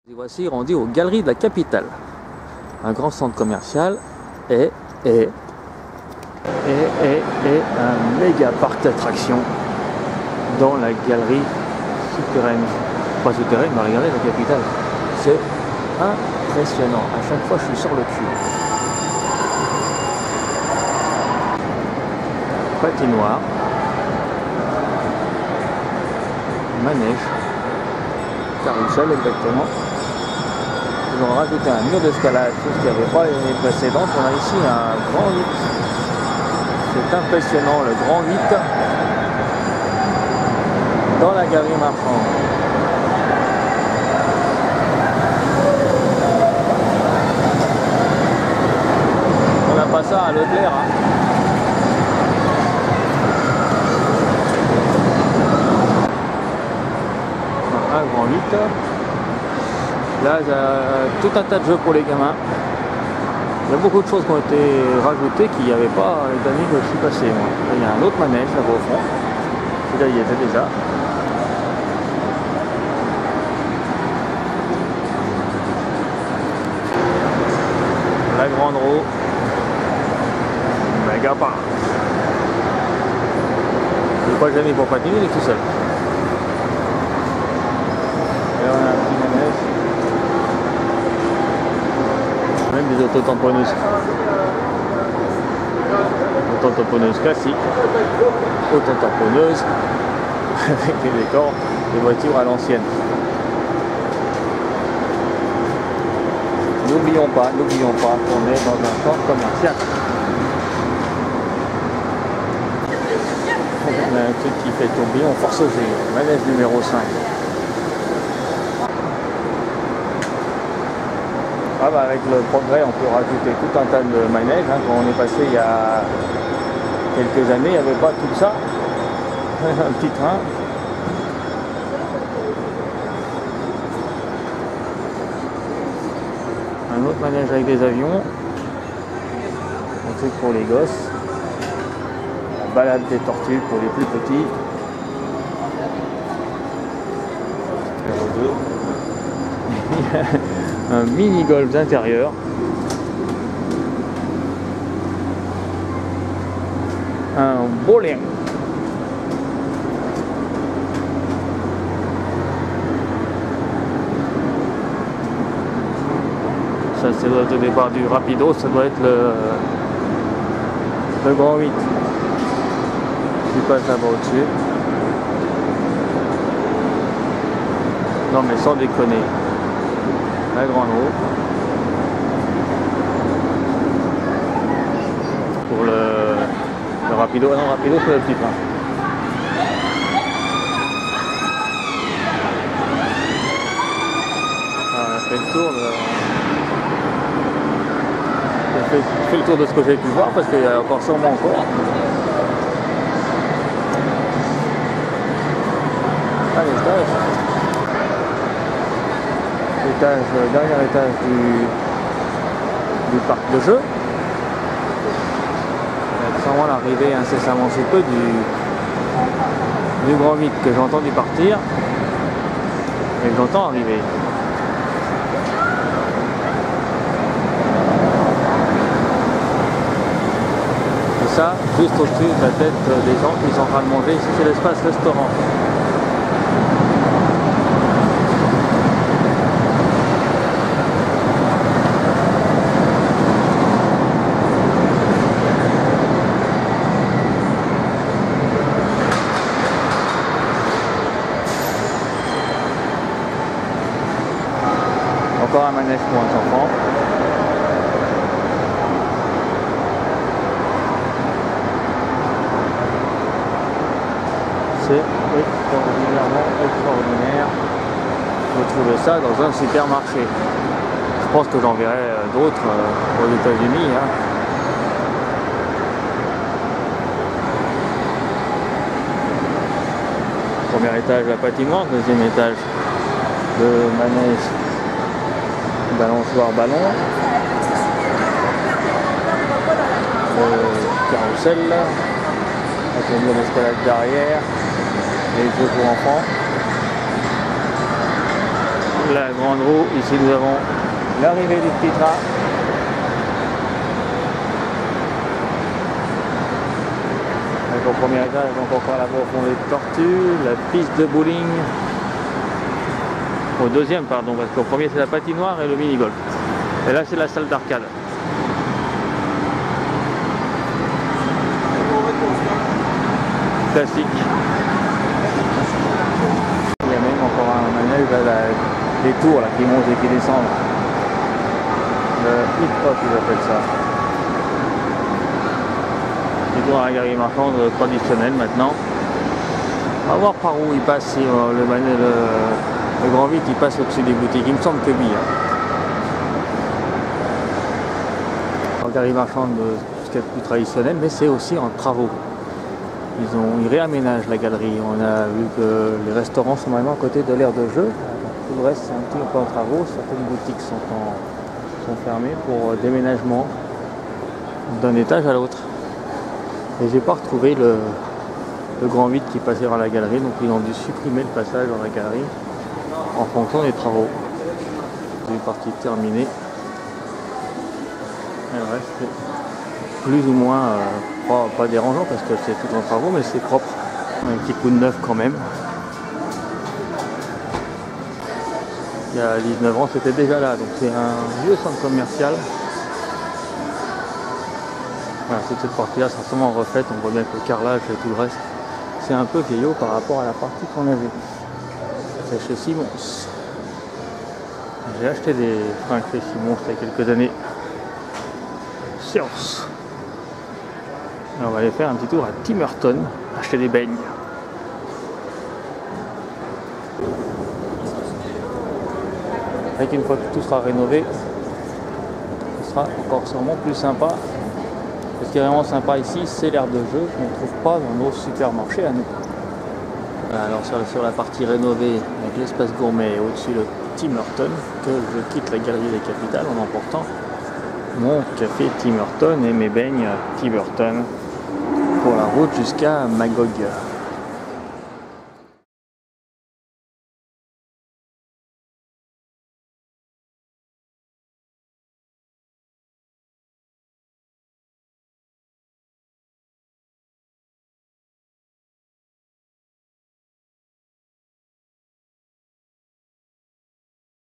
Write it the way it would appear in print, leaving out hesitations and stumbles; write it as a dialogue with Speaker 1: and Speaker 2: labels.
Speaker 1: Et voici rendu aux Galeries de la Capitale, un grand centre commercial et un méga parc d'attractions dans la galerie souterraine. Pas souterraine, mais regardez la Capitale. C'est impressionnant. À chaque fois, je suis sur le cul. Patinoire, manège, carrousel exactement. Ils ont rajouté un mur d'escalade, chose qu'il n'y avait pas l'année précédente. On a ici un grand 8. C'est impressionnant, le grand 8 dans la galerie marchande. On n'a pas ça à Leclerc. Un grand 8. Là, il y a tout un tas de jeux pour les gamins. Il y a beaucoup de choses qui ont été rajoutées qu'il n'y avait pas les années que je suis passé. Moi. Là, il y a un autre manège là-bas au fond. Celui-là, il y était déjà. La grande roue. Méga parc. Il n'est pas jamais pour patiner, il est tout seul. Et on a un petit manège. Même des autotamponneuses. Autotamponneuses classiques. Autotamponneuses avec les décors des voitures à l'ancienne. N'oublions pas qu'on est dans un centre commercial. On a un truc qui fait tourbillon forcené, manège numéro 5. Ah bah avec le progrès, on peut rajouter tout un tas de manèges. Quand on est passé il y a quelques années, il n'y avait pas tout ça. Un petit train. Un autre manège avec des avions. Un truc pour les gosses. La balade des tortues pour les plus petits. Numéro 2. Un mini-golf d'intérieur. Un bowling. Ça, ça doit être au départ du rapido, ça doit être le grand 8. Tu passes là-bas au-dessus. Non mais sans déconner. La grande roue. Pour le rapido. Ah non, rapido c'est le petit train. Ah, on a fait le tour de... J'ai fait le tour de ce que j'ai pu voir parce qu'il y a encore sûrement encore. Ah, l'étage. Dernier étage du parc de jeux. C'est vraiment l'arrivée incessamment sous peu du grand 8 que j'ai entendu partir et que j'entends arriver. Et ça, juste au-dessus de la tête des gens qui sont en train de manger. Ici, c'est l'espace restaurant. Encore un manège pour un enfant. C'est extraordinaire. Vous trouvez ça dans un supermarché. Je pense que j'en verrai d'autres aux États-Unis. Premier étage la patinoire, deuxième étage le manège. Balançoire ballon, carrousel, avec le mur d'escalade derrière, les jeux pour enfants. la grande roue. Ici nous avons l'arrivée du petit train. Au premier étage, donc encore la profondeur de tortue, la piste de bowling. Au deuxième, pardon, parce qu'au premier c'est la patinoire et le mini-golf. Et là c'est la salle d'arcade. Classique. Il y a même encore un manège, les tours là, qui montent et qui descendent. Le hip-hop, ils appellent ça. Les tours à la galerie marchande traditionnelle maintenant. On va voir par où il passe, si le grand vide il passe au-dessus des boutiques. Il me semble que oui. La galerie marchande, ce qui est plus traditionnel, mais c'est aussi en travaux. Ils réaménagent la galerie. On a vu que les restaurants sont maintenant à côté de l'aire de jeu. Tout le reste c'est un petit peu en travaux. Certaines boutiques sont fermées pour déménagement d'un étage à l'autre. Et j'ai pas retrouvé le grand vide qui passait dans la galerie, donc ils ont dû supprimer le passage dans la galerie en fonction des travaux. C'est une partie terminée. Et le reste est plus ou moins pas dérangeant parce que c'est tout en travaux, mais c'est propre. Un petit coup de neuf quand même. Il y a 19 ans c'était déjà là, donc c'est un vieux centre commercial. Voilà, toute cette partie-là sera sûrement refaite, on voit bien que le carrelage et tout le reste, c'est un peu vieillot par rapport à la partie qu'on avait. C'est chez Simons. J'ai acheté des fringues chez Simons il y a quelques années. Science. Et on va aller faire un petit tour à Tim Hortons, acheter des beignes. Et qu'une fois que tout sera rénové, ce sera encore sûrement plus sympa. Ce qui est vraiment sympa ici, c'est l'aire de jeu qu'on ne trouve pas dans nos supermarchés à nous. Alors sur la partie rénovée, avec l'espace gourmet et au-dessus le Tim Hortons, que je quitte la galerie des Capitales en emportant mon café Tim Hortons et mes beignes Tim Hortons pour la route jusqu'à Magog.